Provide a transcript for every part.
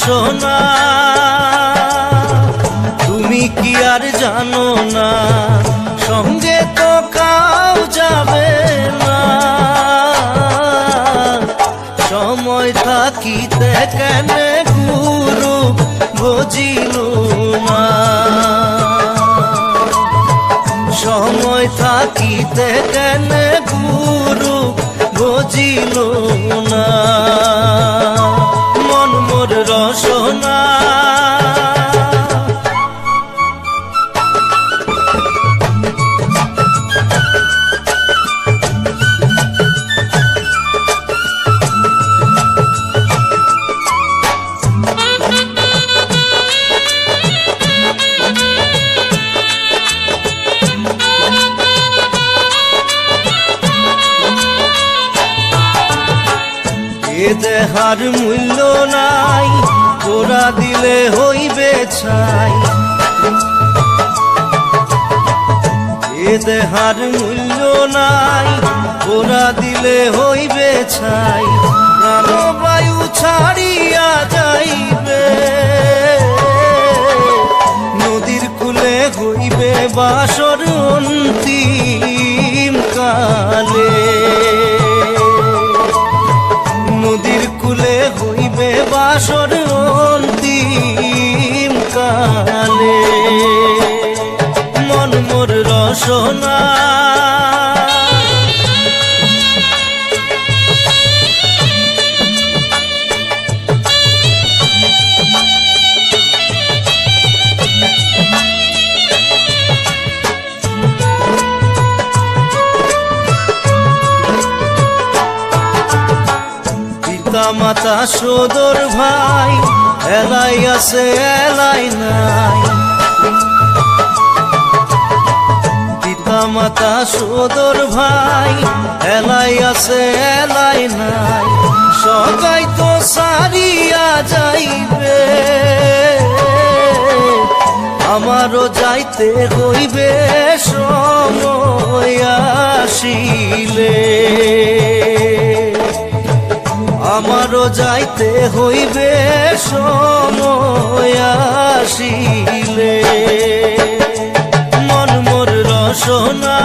সোনা তুমি কি আর জানো না, সঙ্গে তো কাউ যাবে না। সময় থাকিতে কেন গুরু বুঝিল না, সময় থাকিতে কেন গুরু বুঝিল না। মন মোর রসনা দেহার মূল্য নাই, তোরা দিলে হইবে ছাই। এ দেহার মূল্য নাই, তোরা দিলে হইবে ছাই। প্রাণবায়ু ছাড়িয়া যাইবে, নদীর কূলে হইবে বাসর অন্তিম কালে। নদীর কূলে হইবে বাসর অন্তিম কালে। মন মোর রসনা মাতা সদর ভাই, এলাই আছে এলাই নাই। পিতা মাতা সদর ভাই, এলাই আছে এলাই নাই। সবাই তো সারিয়া যাইবে, আমারও যাইতে হইবে সময় আসিলে। আমারও যাইতে হইবে সময় আসিলে। মন মোর রসনা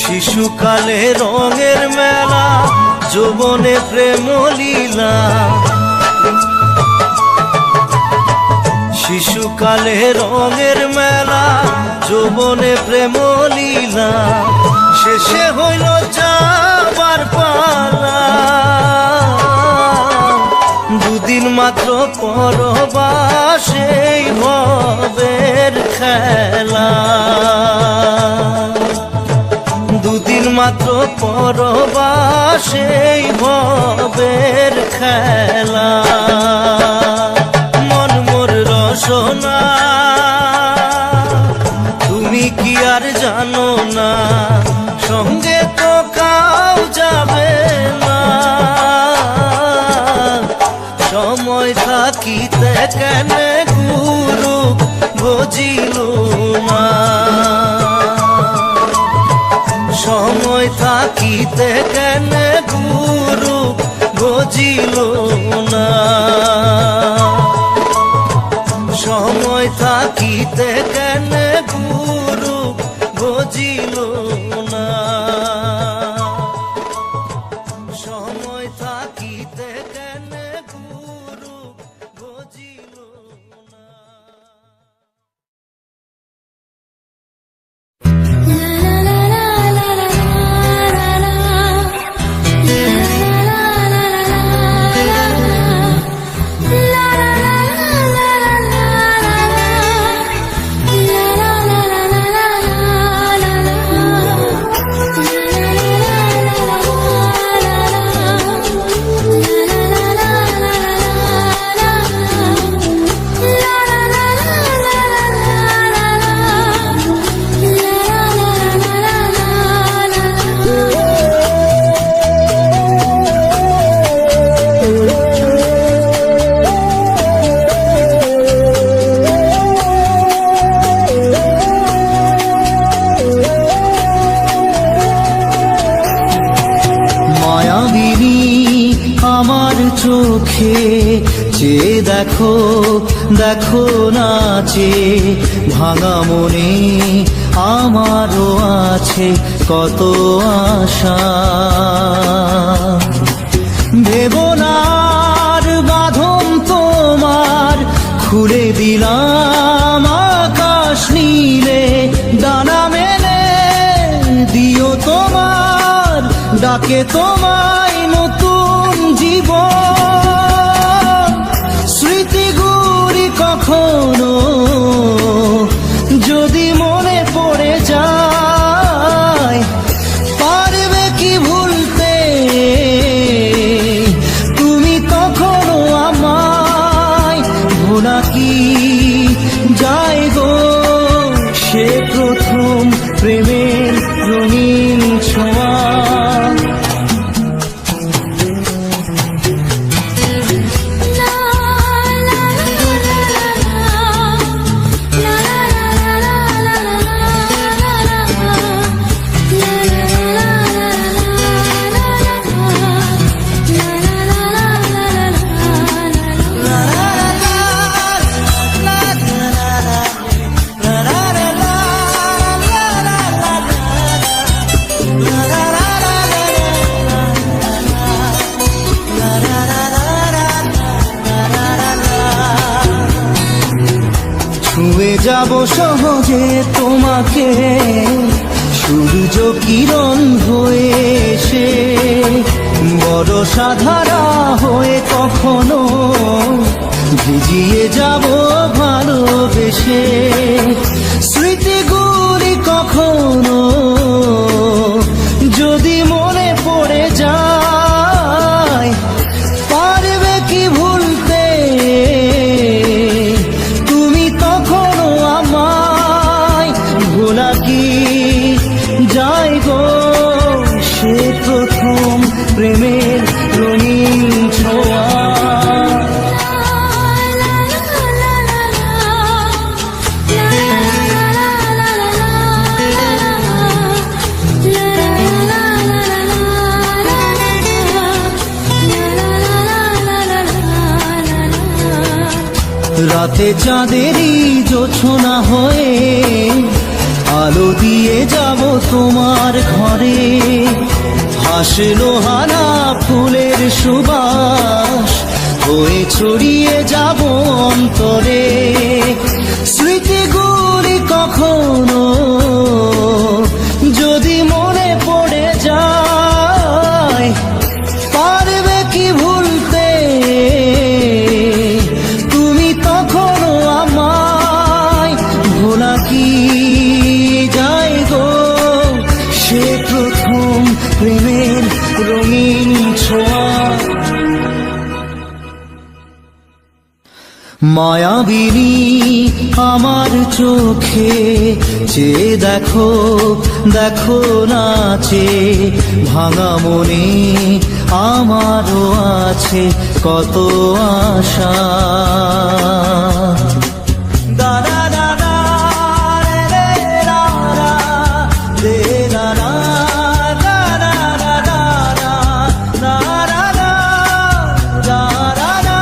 শিশুকালে রঙের মেলা, যৌবনে প্রেম লীলা। শিশুকালে রঙের মেলা, যৌবনে প্রেম লীলা। শেষে হইল যাবার পালা, দুদিন মাত্র পরবাসেই ভবের খেলা। দুদিন মাত্র পরবাসেই ভবের খেলা। মন মোর রসনা তুমি কি আর জানো না, সঙ্গে তো কাউ যাবে না। সময় থাকিতে কেন গুরু বুঝিল না, সময় থাকিতে কেন গুরু বুঝিল না। সময় থাকিতে কেন গুরু বুঝিল না। সময় থাকিতে কেন গুরু বুঝিল না। চোখে চেয়ে দেখো, দেখো নাচে ভাঙা মনে আমারও আছে কত আশা। ভেবো না আর বাঁধন তোমার, খুলে দিলাম আকাশ নীলে, ডানা মেলে দিও তোমার ডাকে তোমায় নতুন জীবন। স্মৃতিগুলি কখনো যদি মনে পড়ে যায়, পারবে কি ভুলতে তুমি তখনো আমায়? ভোলা কি যায় গো সে প্রথম প্রেমের রঙিন ছোঁয়া। ছুঁয়ে যাব সহজে তোমাকে সূর্য কিরণ হয়ে এসে, বড় সাধারা হয়ে কখনো ভিজিয়ে যাব ভালোবেসে। স্মৃতিগুলি কখনো যদি মনে পড়ে যায়, পারবে কি ভুলতে তুমি তখনো আমায়? ভোলা কি যায় গো সে প্রথম প্রেমের রঙিন ছোঁয়া। রাতে চাঁদেরই জোছনা হয়ে আলো দিয়ে যাব তোমার ঘরে, হাসলো হানা ফুলের সুবাস হয়ে ছড়িয়ে যাব অন্তরে। স্মৃতিগুলি কখনো যদি মনে পড়ে যায়, পারবে কি ভুলতে তুমি তখনো আমায়? ভোলা কি যায় গো সে প্রথম প্রেমের রঙিন ছোঁয়া। মায়াবিনী আমার চোখে চেয়ে দেখো, দেখো নাচে ভাঙা মনে আমারও আছে কত আশা। দাদা দাদা রে রে রা রা রে রা রা রা রা রা রা রা রা রা রা রা রা রা।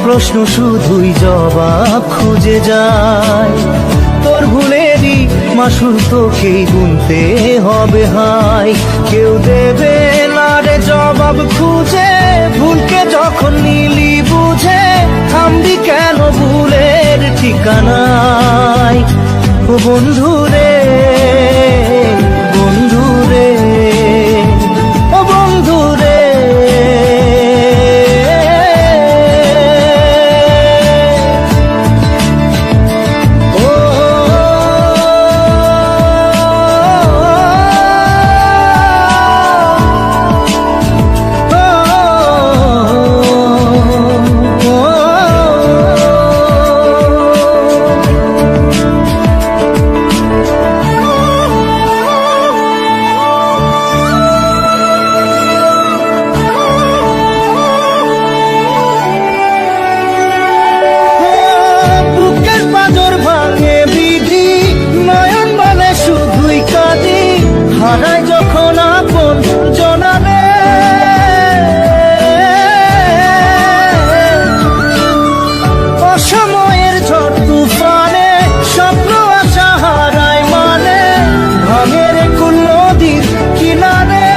প্রশ্ন শুধুই জবাব খুঁজে যায়, তোর ভুলেরই মাসুল তোকেই গুনতে হবে হাই। কেউ দেবে না রে জবাব খুঁজে, ভুলকে যখন নিলি বুঝে থামবি কেন ভুলের ঠিকানায়। ও বন্ধু রে অসময়ের ঝড় তুফানে স্বপ্ন আশা হারায় মানে ভাঙের কোন নদীর কিনারে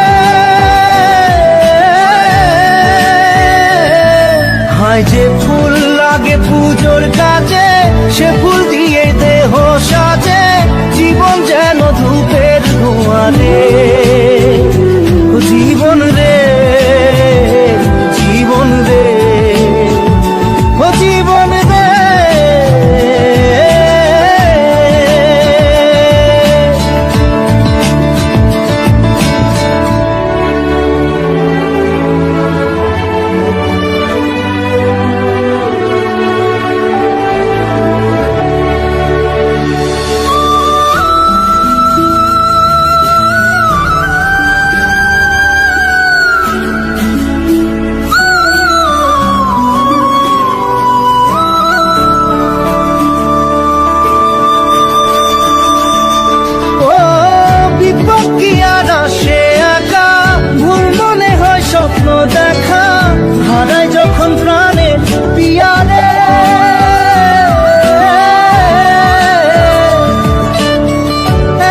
হায় যে ফুল লাগে পুজোর কাজে সে ফুল দিয়ে দেহ সাজে জীবন যেন ধূপের ধোঁয়ারে জীবন রে জীবন রে ও জীবন রে স্বপ্ন দেখা হারায় যখন প্রাণে পিয়ারে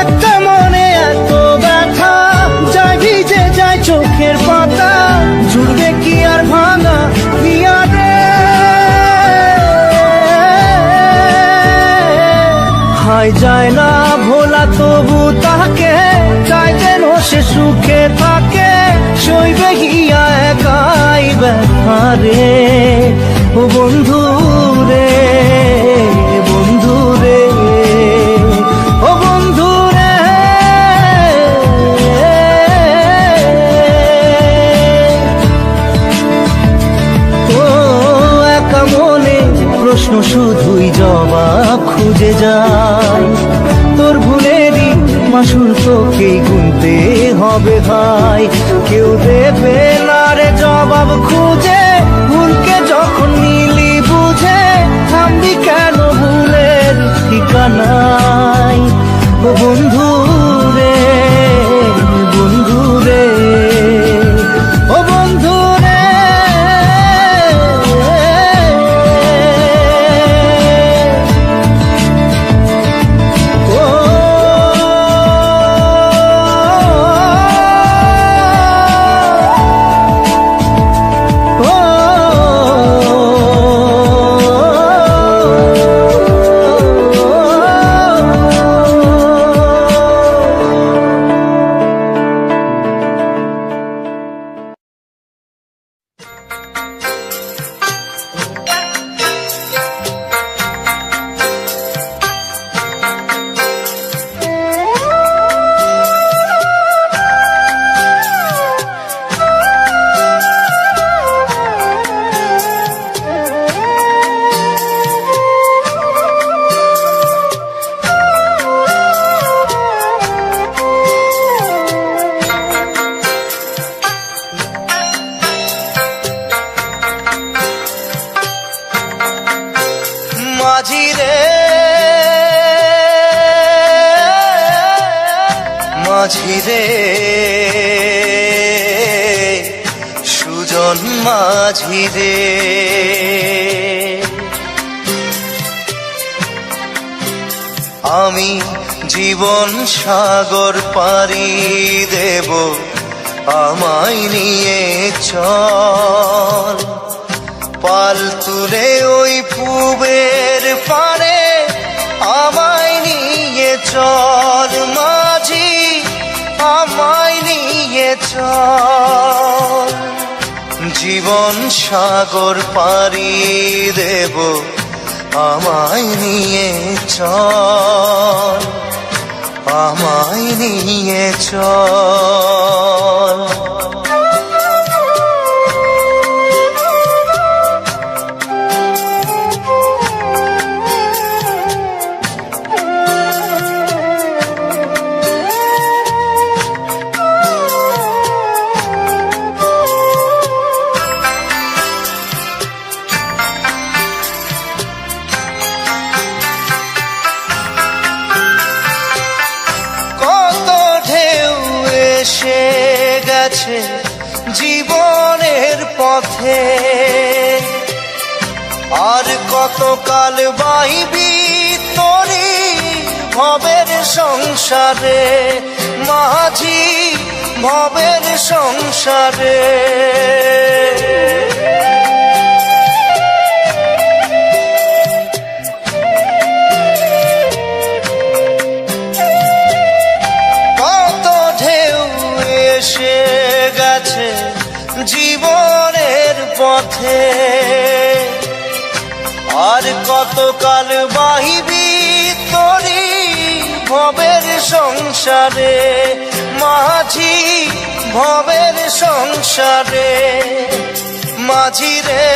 একটা মনে এত ব্যথা যায় ভিজে যায় চোখের পাতা জুড়বে কি আর ভাঙা পিয়ারে হায় যায় না ভোলা তবু তাকে চাই যেন সে সুখে থাকে সইবে গিয়া একাই ব্যথা রে ও বন্ধু রে বন্ধু রে ও বন্ধু রে ও একা মনে প্রশ্ন শুধুই জবাব খুঁজে যায় তোর ভুলেরই মাসুর তোকেই গুনতে হবে ভাই কেউ দেবে না রে জবাব খুঁজে ভুলকে যখন নিলি বুঝে থামবি কেন ভুলের ঠিকানায় ও বন্ধু রে বন্ধু রে ও বন্ধু রে মাঝি রে মাঝি রে সুজন মাঝি রে আমি জীবন সাগর পাড়ি দেব আমায় নিয়ে চল পাল তুলে ওই পুবের পারে আমায় নিয়ে চল মাঝি আমায় নিয়ে চল জীবন সাগর পাড়ি দেব আমায় নিয়ে চল আমায় নিয়ে চল গেছে জীবনের পথে আর কতকাল বাইবি তোরি ভবের সংসারে মাঝি ভবের সংসারে কত ঢেউ এসে গেছে জীবনের পথে আর কতকাল বাহিবি তোরি ভবের সংসারে মাঝি ভবের সংসারে মাঝি রে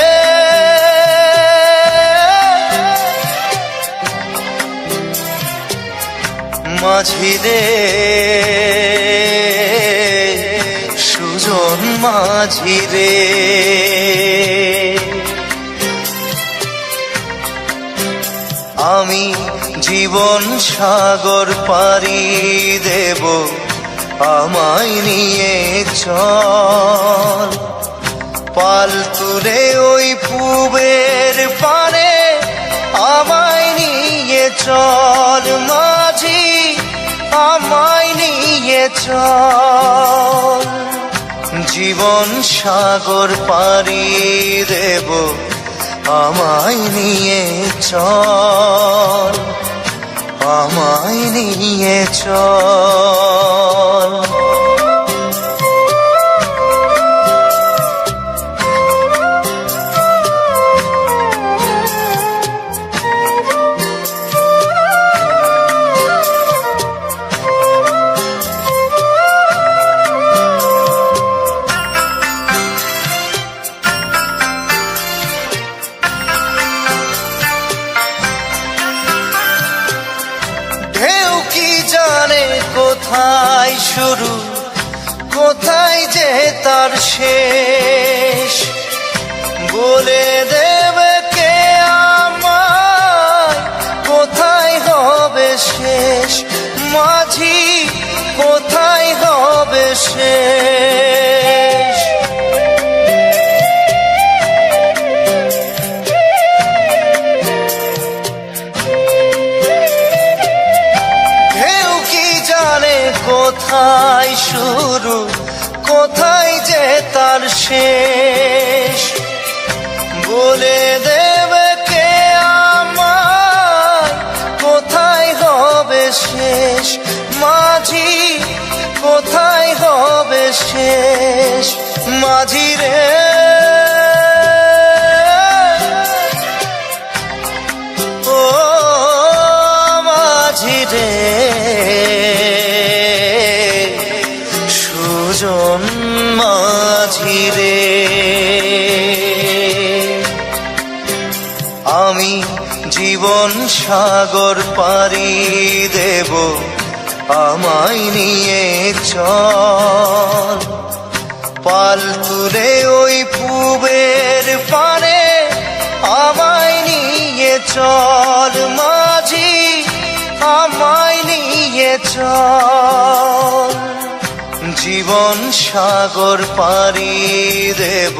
মাঝি রে সুজন মাঝি রে আমি জীবন সাগর পাড়ি দেব আমায় নিয়ে চল পাল তুলে ওই পুবের পারে আমায় নিয়ে চল মাঝি আমায় নিয়ে চল জীবন সাগর পাড়ি দেব আমায় নিয়ে চল আমায় নিয়ে চল কোথায় শুরু কোথায় যে তার শেষ বলে দেবে কে আমায় কোথায় হবে শেষ মাঝি কোথায় হবে শেষ কোথায় শুরু কোথায় যে তার শেষ বলে দেবে কে আমায় কোথায় হবে শেষ মাঝি কোথায় হবে শেষ মাঝি রে ও মাঝি রে সুজন মাঝি রে আমি জীবন সাগর পাড়ি দেব আমায় নিয়ে চল পাল তুলে ওই পুবের পারে আমায় নিয়ে চল মাঝি আমায় নিয়ে চল জীবন সাগর পাড়ি দেব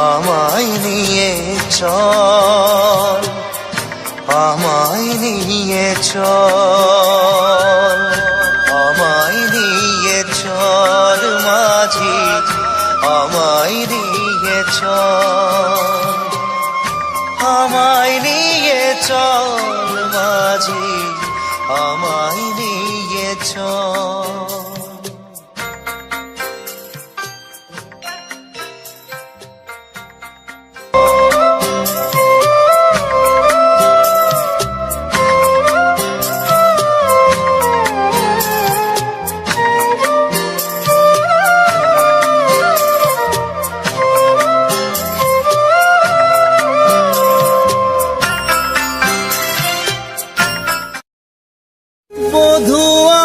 আমায় নিয়ে চল আমায় নিয়ে চল আমায় নিয়ে চল মাঝি আমায় নিয়ে চল আমায় নিয়ে চল মাঝি আমায় নিয়ে চল বধুয়া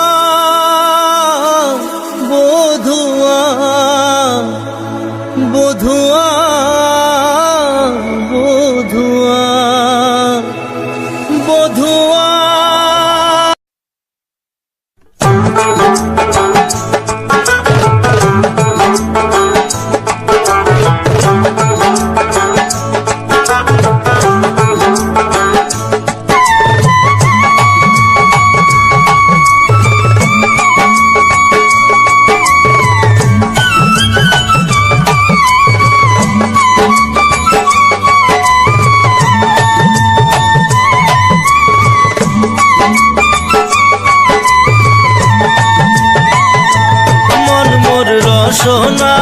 রসনা,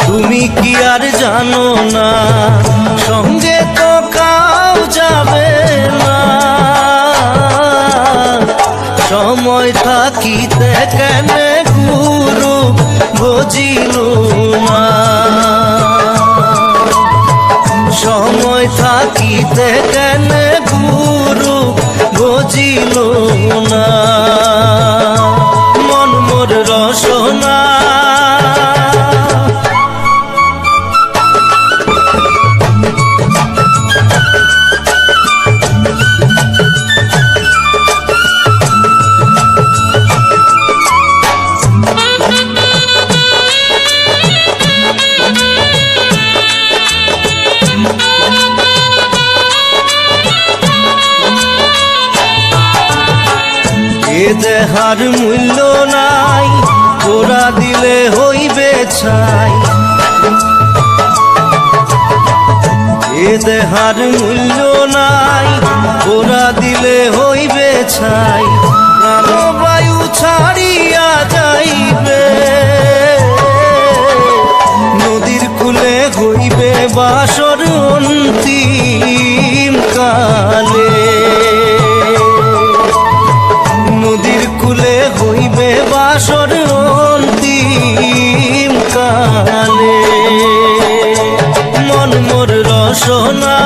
তুমি কি আর জানো না সঙ্গে তো কাউ যাবে না। সময় থাকিতে কেন গুরু বুঝিল না, সময় থাকিতে কেন গুরু বুঝিল না। মন মোর রসনা, এ দেহার মূল্য নাই, তোরা দিলে হইবে ছাই। এ দেহার মূল্য নাই, তোরা দিলে হইবে ছাই। প্রাণবায়ু ছাড়িয়া যাইবে, নদীর কূলে হইবে বাসর অন্তিম কালে। নদীর কূলে হইবে বাসর অন্তিম কালে। মন মোর রসনা,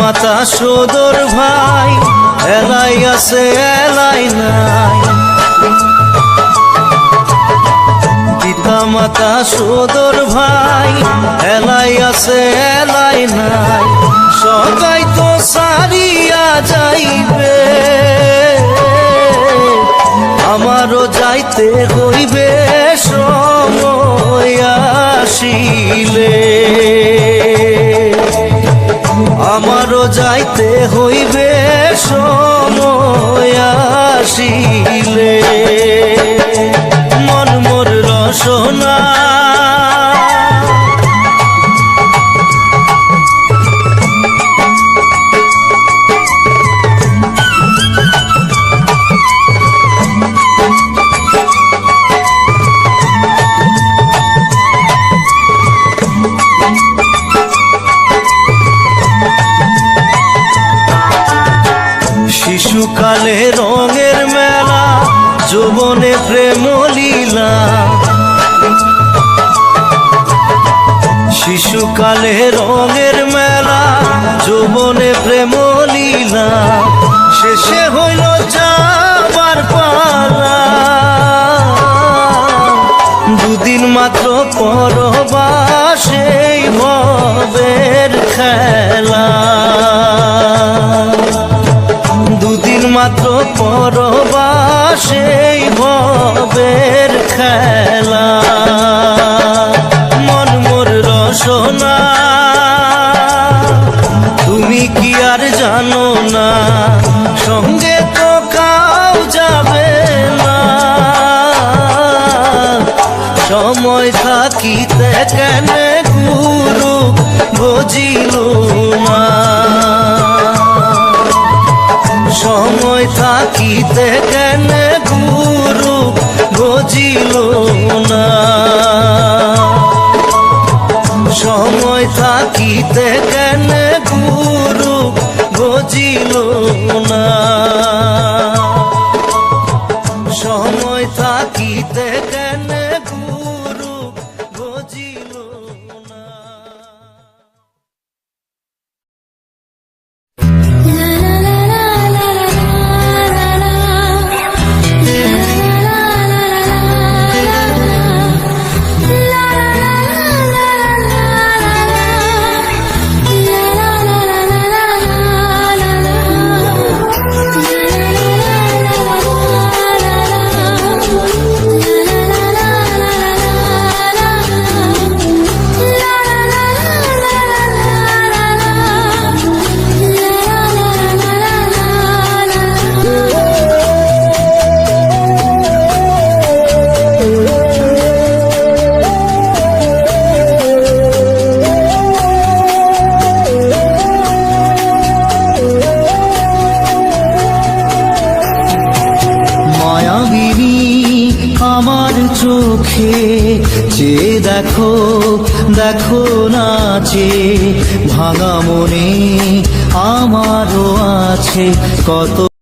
মাতা সদর ভাই এলাই আছে এলাই নাই। পিতা মাতা সদর ভাই এলাই আছে এলাই নাই। সবাই তো সারিয়া যাইবে, আমারও যাইতে হইবে সময় আসিলে। আমারও যাইতে হইবে সময় আসিলে। মন মোর রসনা, শিশুকালে রঙের মেলা, যৌবনে প্রেম লীলা। শিশুকালে রঙের মেলা, যৌবনে প্রেম লীলা। শেষে হইল যাবার পালা, দুদিন মাত্র পরবাসে ভবের খেলা। দুদিন মাত্র পরবাসে ভবের খেলা। মন মোর রসনা, তুমি কি আর জানো না সঙ্গে তো কাউ যাবে না। সময় থাকিতে কেন গুরু বুঝিল না, সময় থাকিতে কেন গুরু বুঝিল না। সময় থাকিতে কেন গুরু বুঝিল না। সময় থাকিতে কেন গুরু বুঝিল না। la la la la la la la la চোখে চেয়ে দেখো দেখো নাচে ভাঙা মনে আমারও আছে কত